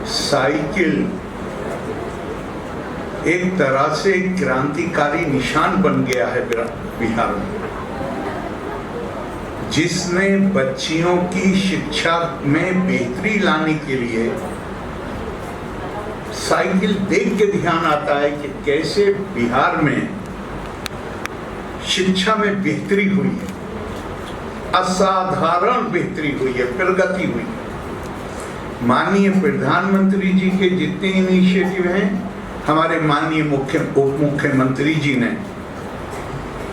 Cycle एक तरह से क्रांतिकारी निशान बन गया है बिहार में, जिसने बच्चियों की शिक्षा में बेहतरी लाने के लिए साइकिल देख के ध्यान आता है कि कैसे बिहार में शिक्षा में बेहतरी हुई है, असाधारण बेहतरी हुई है, प्रगति हुई है। माननीय प्रधानमंत्री जी के जितने इनिशिएटिव हैं, हमारे माननीय उप मुख्यमंत्री जी ने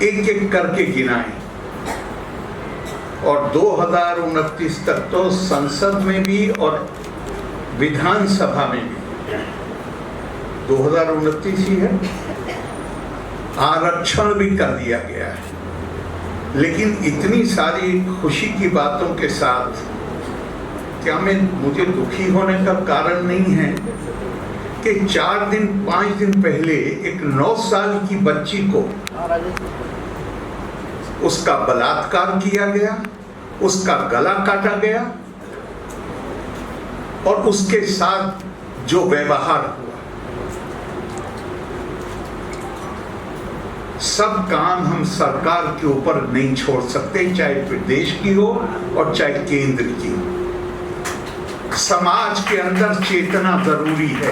एक एक करके गिनाए, और 2029 तक तो संसद में भी और विधानसभा में भी 2029 ही है, आरक्षण भी कर दिया गया है। लेकिन इतनी सारी खुशी की बातों के साथ क्या मुझे दुखी होने का कारण नहीं है कि 4-5 दिन पहले एक 9 साल की बच्ची को उसका बलात्कार किया गया, उसका गला काटा गया और उसके साथ जो व्यवहार हुआ, सब काम हम सरकार के ऊपर नहीं छोड़ सकते, चाहे प्रदेश की हो और चाहे केंद्र की। समाज के अंदर चेतना जरूरी है,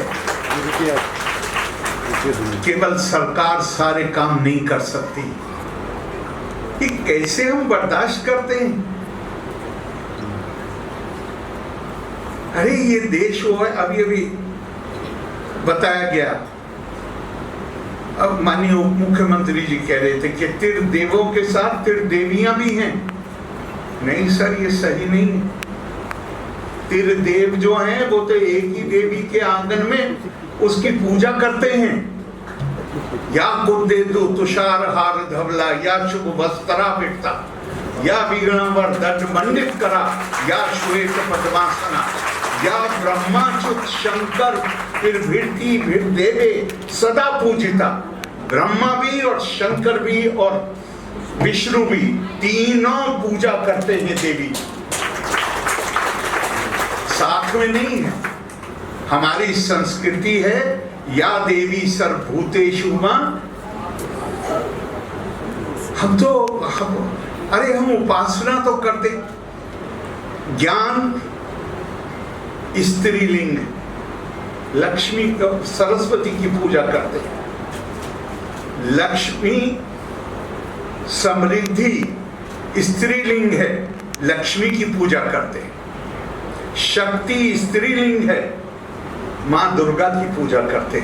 केवल सरकार सारे काम नहीं कर सकती। ये कैसे हम बर्दाश्त करते हैं? अरे ये देश वो है, अभी अभी बताया गया, अब माननीय उप मुख्यमंत्री जी कह रहे थे कि त्रिदेवों के साथ त्रिदेवियां भी हैं। नहीं सर, ये सही नहीं है। त्रिदेव जो हैं वो तो एक ही देवी के आंगन में उसकी पूजा करते हैं। या कुंदेदु तुषार हार धवला, या शुभ वस्त्रा विकता, या विघ्नवर दंड मंडित करा, या श्वेत पद्मासना, या ब्रह्माच्युत शंकर फिर देवे सदा पूजिता। ब्रह्मा भी और शंकर भी और विष्णु भी, तीनों पूजा करते हैं देवी, साथ में नहीं है। हमारी संस्कृति है या देवी सर्वभूतेषु मां। हम उपासना तो करते, ज्ञान स्त्रीलिंग, लक्ष्मी सरस्वती की पूजा करते, लक्ष्मी समृद्धि स्त्रीलिंग है, लक्ष्मी की पूजा करते, शक्ति स्त्रीलिंग है, मां दुर्गा की पूजा करते।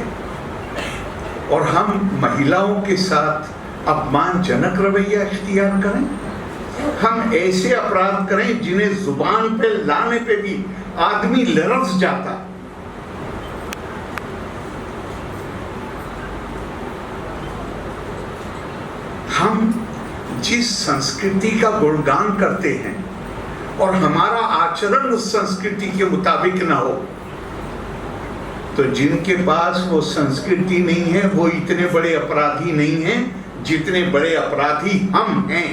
और हम महिलाओं के साथ अपमानजनक रवैया इख्तियार करें, हम ऐसे अपराध करें जिन्हें जुबान पे लाने पे भी आदमी लरस जाता है। हम जिस संस्कृति का गुणगान करते हैं और हमारा आचरण उस संस्कृति के मुताबिक ना हो, तो जिनके पास वो संस्कृति नहीं है वो इतने बड़े अपराधी नहीं हैं जितने बड़े अपराधी हम हैं।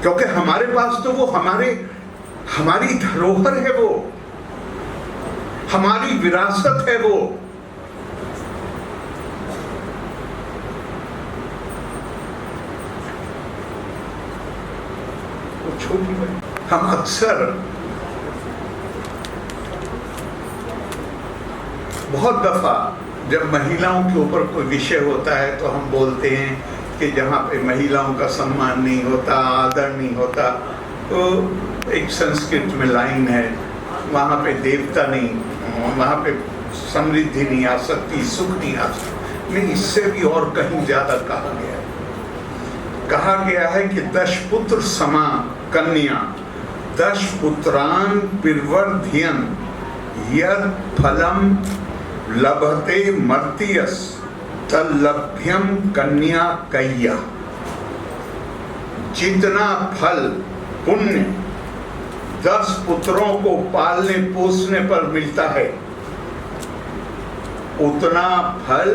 क्योंकि हमारे पास तो वो हमारी धरोहर है, वो हमारी विरासत है। वो छोटी हम अक्सर बहुत दफा जब महिलाओं के ऊपर कोई विषय होता है तो हम बोलते हैं कि जहाँ पे महिलाओं का सम्मान नहीं होता, आदर नहीं होता, तो एक संस्कृत में लाइन है, वहाँ पे देवता नहीं, वहाँ पे समृद्धि नहीं आ सकती, सुख नहीं आ सकती। नहीं, इससे भी और कहीं ज्यादा कहा गया है कि 10 पुत्र समा कन्या 10 पुत्रान पिर्वर्धियन यद फलम लभते मर्त्यस तल्लभ्यम कन्या कैया। जितना फल पुण्य 10 पुत्रों को पालने पोसने पर मिलता है, उतना फल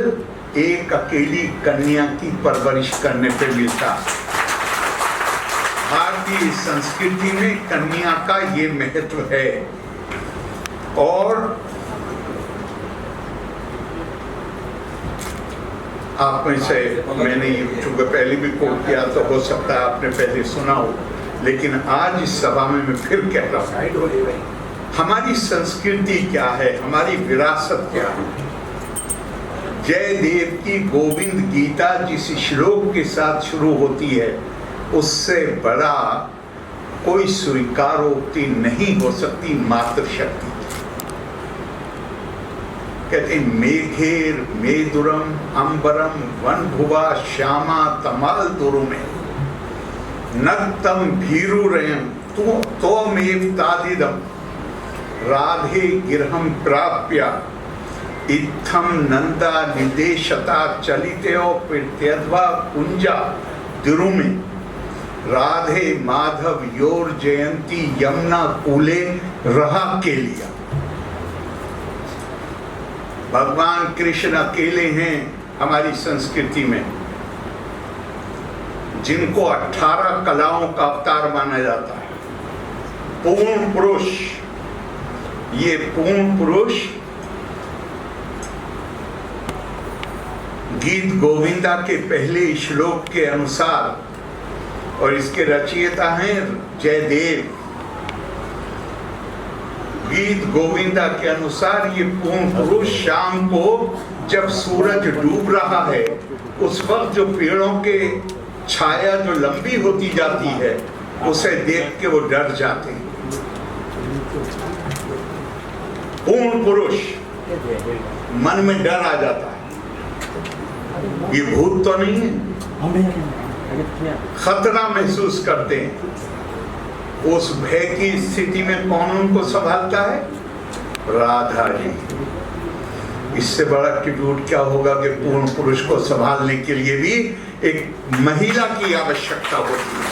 एक अकेली कन्या की परवरिश करने पे मिलता। भारतीय संस्कृति में कन्या का ये महत्व है। और आप में से, मैंने ये चूंकि पहले भी कोट किया तो हो सकता है आपने पहले सुना हो, लेकिन आज इस सभा में मैं फिर कह रहा हूँ, हमारी संस्कृति क्या है, हमारी विरासत क्या है। जयदेव की गोविंद गीता जिस श्लोक के साथ शुरू होती है, उससे बड़ा कोई स्वीकारोक्ति नहीं हो सकती मातृशक्ति। कहते मेघेर मेदुरम अंबरम वन भुवा श्यामा तमाल दुरुमे नक्तम भीरुरयम तोमेव तादिदम राधे गिरहम प्राप्य इत्थम नंदा निदेशता चलितेओ प्रत्यध्वा कुंजा दुरुमे राधे माधव योर जयंती यमुना कूले रहा के लिया। भगवान कृष्ण अकेले हैं हमारी संस्कृति में जिनको 18 कलाओं का अवतार माना जाता है। पूर्ण पुरुष, ये पूर्ण पुरुष गीत गोविंदा के पहले श्लोक के अनुसार, और इसके रचयिता हैं जयदेव। गीत गोविंदा के अनुसार ये पूर्ण पुरुष शाम को जब सूरज डूब रहा है, उस वक्त जो पेड़ों के छाया जो लंबी होती जाती है, उसे देख के वो डर जाते हैं। पूर्ण पुरुष मन में डर आ जाता है, ये भूत तो नहीं है, खतरा महसूस करते हैं। उस भय की स्थिति में कौन उनको संभालता है? राधा जी। इससे बड़ा ट्रिब्यूट क्या होगा कि पूर्ण पुरुष को संभालने के लिए भी एक महिला की आवश्यकता होती है।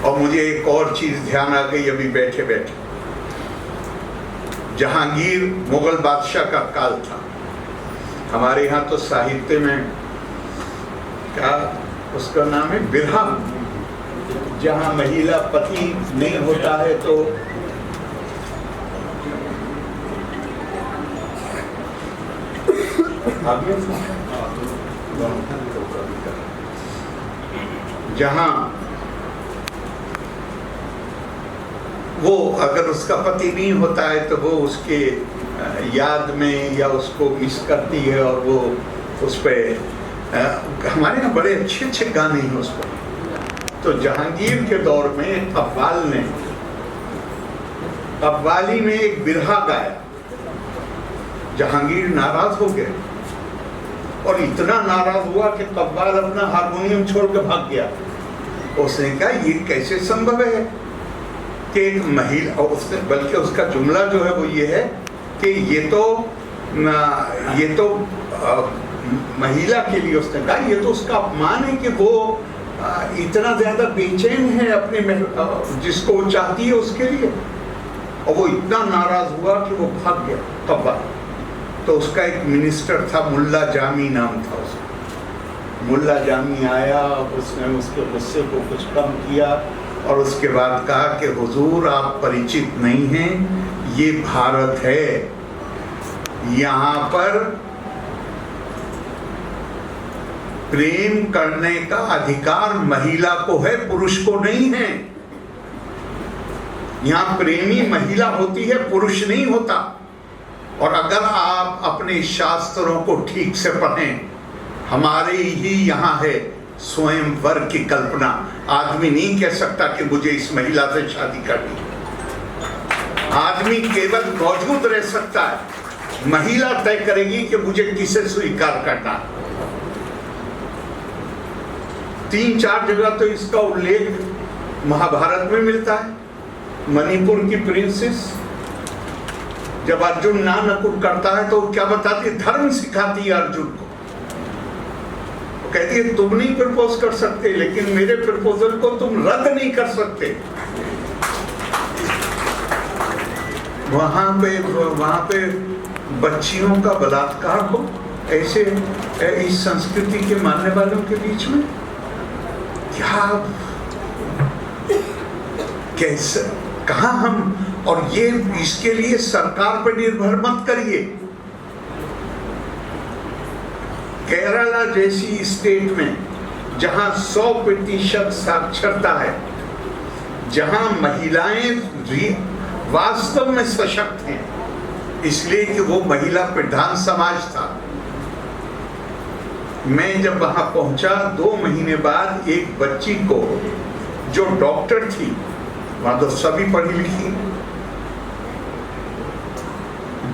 और मुझे एक और चीज ध्यान आ गई अभी बैठे बैठे। जहांगीर मुगल बादशाह का काल था। हमारे यहाँ तो साहित्य में क्या उसका नाम है, बिरहा। जहां महिला पति नहीं होता है तो जहां वो अगर उसका पति नहीं होता है तो वो उसके याद में या उसको मिस करती है, और वो उस पर हमारे यहाँ बड़े अच्छे अच्छे गाने हैं उस पर। तो जहांगीर के दौर में कव्वाल ने कव्वाली में एक बिरहा गाया। जहांगीर नाराज हो गए और इतना नाराज हुआ कि कव्वाल अपना हारमोनियम छोड़ के भाग गया। उसने कहा ये कैसे संभव है कि एक महिला, और उसने बल्कि उसका जुमला जो है वो ये है कि ये तो महिला के लिए, उसने कहा ये तो उसका अपमान है कि वो इतना ज्यादा बेचैन है अपने जिसको वो चाहती है उसके लिए। और वो इतना नाराज हुआ कि वो भाग गया कव्वाल। तो उसका एक मिनिस्टर था, मुल्ला जामी नाम था उसका। मुल्ला जामी आया, उसने उसके गुस्से को कुछ कम किया और उसके बाद कहा कि हुजूर आप परिचित नहीं हैं, ये भारत है, यहाँ पर प्रेम करने का अधिकार महिला को है, पुरुष को नहीं है। यहाँ प्रेमी महिला होती है, पुरुष नहीं होता। और अगर आप अपने शास्त्रों को ठीक से पढ़ें, हमारे ही यहाँ है स्वयंवर की कल्पना। आदमी नहीं कह सकता कि मुझे इस महिला से शादी करनी। आदमी केवल मौजूद रह सकता है, महिला तय करेगी कि मुझे किसे स्वीकार करना। 3-4 जगह तो इसका उल्लेख महाभारत में मिलता है। मणिपुर की प्रिंसेस जब अर्जुन ना नकुल करता है तो क्या बताती, धर्म सिखाती है अर्जुन को। वो कहती है तुम नहीं प्रपोज कर सकते, लेकिन मेरे प्रपोजल को तुम रद्द नहीं कर सकते। वहां पे बच्चियों का बलात्कार हो ऐसे इस संस्कृति के मानने वालों के बीच में, क्या कैसे, कहां हम। और ये इसके लिए सरकार पर निर्भर मत करिए। केरला जैसी स्टेट में जहां 100% साक्षरता है, जहां महिलाएं वास्तव में सशक्त हैं, इसलिए कि वो महिला प्रधान समाज था। मैं जब वहां पहुंचा 2 महीने बाद एक बच्ची को जो डॉक्टर थी, वहां तो सभी पढ़ी लिखी,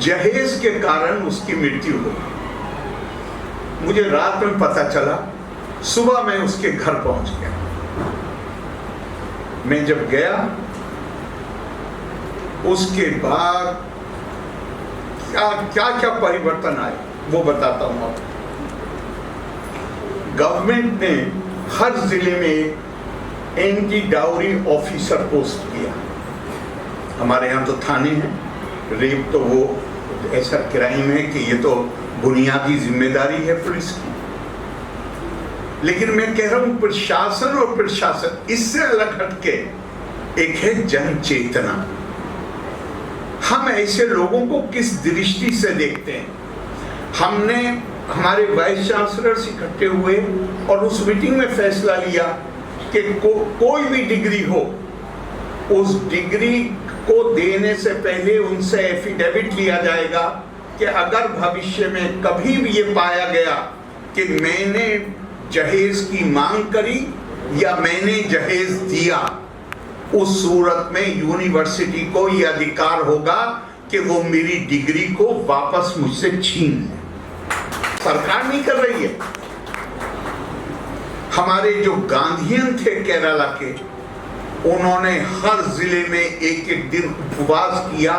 जहेज के कारण उसकी मृत्यु हो गई। मुझे रात में पता चला, सुबह मैं उसके घर पहुंच गया। मैं जब गया उसके बाद क्या क्या परिवर्तन आए वो बताता हूं आपको। गवर्नमेंट ने हर जिले में एंटी डाउरी ऑफिसर पोस्ट किया। हमारे यहाँ तो थाने हैं, रेप तो वो ऐसा क्राइम है कि ये तो बुनियादी जिम्मेदारी है पुलिस की। लेकिन मैं कह रहा हूं प्रशासन और प्रशासन इससे अलग हटके एक है जन चेतना। हम ऐसे लोगों को किस दृष्टि से देखते हैं? हमने हमारे वाइस चांसलर इकट्ठे हुए और उस मीटिंग में फैसला लिया कि कोई भी डिग्री हो, उस डिग्री को देने से पहले उनसे एफिडेविट लिया जाएगा कि अगर भविष्य में कभी भी ये पाया गया कि मैंने जहेज की मांग करी या मैंने जहेज दिया, उस सूरत में यूनिवर्सिटी को यह अधिकार होगा कि वो मेरी डिग्री को वापस मुझसे छीन ले। सरकार नहीं कर रही है। हमारे जो गांधीयन थे केरला के, उन्होंने हर जिले में एक दिन उपवास किया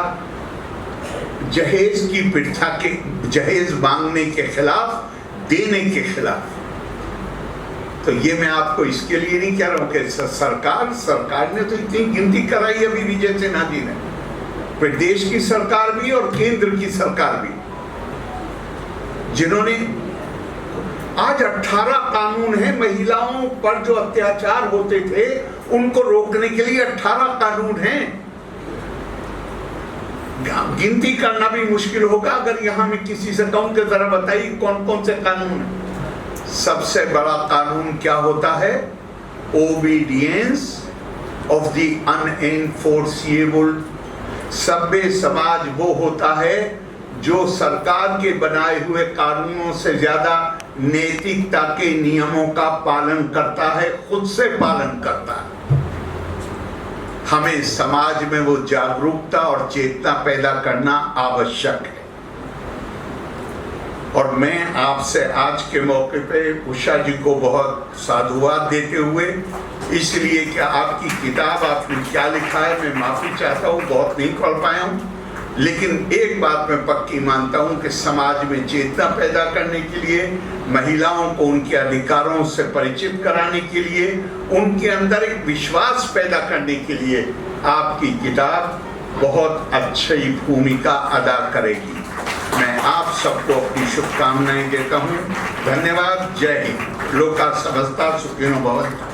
जहेज की प्रथा के, जहेज मांगने के खिलाफ, देने के खिलाफ। तो ये मैं आपको इसके लिए नहीं कह रहा हूं कि सरकार ने तो इतनी गिनती कराई अभी विजय सिन्हा जी ने, प्रदेश की सरकार भी और केंद्र की सरकार भी, जिन्होंने आज 18 कानून है महिलाओं पर जो अत्याचार होते थे उनको रोकने के लिए 18 कानून हैं। गिनती करना भी मुश्किल होगा अगर यहां मैं किसी से कहूं कि जरा बताइए कौन कौन से कानून हैं। सबसे बड़ा कानून क्या होता है? Obedience of the अनएनफोर्सिएबल। सभ्य समाज वो होता है जो सरकार के बनाए हुए कानूनों से ज्यादा नैतिकता के नियमों का पालन करता है, खुद से पालन करता है। हमें समाज में वो जागरूकता और चेतना पैदा करना आवश्यक है। और मैं आपसे आज के मौके पे उषा जी को बहुत साधुवाद देते हुए, इसलिए कि आपकी किताब आपने क्या लिखा है मैं माफी चाहता हूँ, बहुत नहीं पढ़ पाया हूँ, लेकिन एक बात मैं पक्की मानता हूँ कि समाज में चेतना पैदा करने के लिए, महिलाओं को उनके अधिकारों से परिचित कराने के लिए, उनके अंदर एक विश्वास पैदा करने के लिए आपकी किताब बहुत अच्छी भूमिका अदा करेगी। मैं आप सबको अपनी शुभकामनाएं देता हूँ। धन्यवाद। जय हिंद। लोका समस्ता सुखिनो भवन्तु।